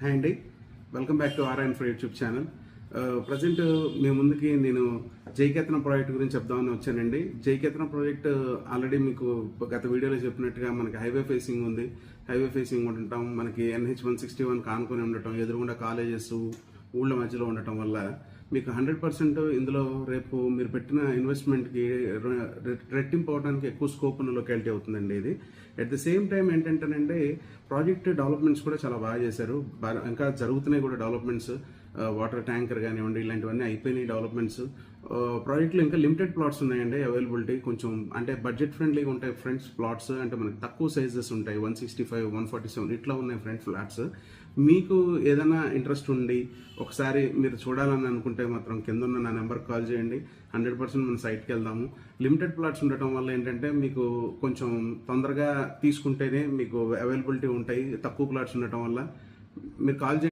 Hi అండి, welcome back to RN for YouTube channel. Present మీ ముందుకి నేను జైకేతనం ప్రాజెక్ట్ గురించి చెప్దామని వచ్చానండి. జైకేతనం ప్రాజెక్ట్ ఆల్రెడీ మీకు గత వీడియోలో చెప్పినట్టుగా మనకి హైవే ఫేసింగ్ ఉంది. హైవే ఫేసింగ్ ఉండటం, మనకి NH 161 కానుకొని ఉండటం, ఎదురుగుండా కాలేజెస్ ఊళ్ళ మధ్యలో ఉండటం వల్ల మీకు 100% ఇందులో రేపు మీరు పెట్టిన ఇన్వెస్ట్మెంట్కి రెట్టింపు అవడానికి ఎక్కువ స్కోప్ ఉన్న లొకాలిటీ అవుతుందండి ఇది. అట్ ది సేమ్ టైం ఏంటంటేనండి, ప్రాజెక్ట్ డెవలప్మెంట్స్ కూడా చాలా బాగా చేశారు. ఇంకా జరుగుతున్నాయి కూడా డెవలప్మెంట్స్. వాటర్ ట్యాంకర్ కానివ్వండి, ఇలాంటివన్నీ అయిపోయినాయి డెవలప్మెంట్స్. ప్రాజెక్ట్లో ఇంకా లిమిటెడ్ ప్లాట్స్ ఉన్నాయండి అవైలబిలిటీ. కొంచెం అంటే బడ్జెట్ ఫ్రెండ్లీగా ఉంటాయి ఫ్రెండ్స్ ప్లాట్స్. అంటే మనకి తక్కువ సైజెస్ ఉంటాయి, 165, 147 ఇట్లా ఉన్నాయి ఫ్రెండ్ ఫ్లాట్స్. మీకు ఏదైనా ఇంట్రెస్ట్ ఉండి ఒకసారి మీరు చూడాలని అనుకుంటే మాత్రం కింద ఉన్న నా నెంబర్కి కాల్ చేయండి. 100% మన సైట్కి వెళ్దాము. లిమిటెడ్ ప్లాట్స్ ఉండటం వల్ల ఏంటంటే మీకు కొంచెం తొందరగా తీసుకుంటేనే మీకు అవైలబిలిటీ ఉంటాయి. తక్కువ ప్లాట్స్ ఉండటం వల్ల మీరు కాల్ చేయండి.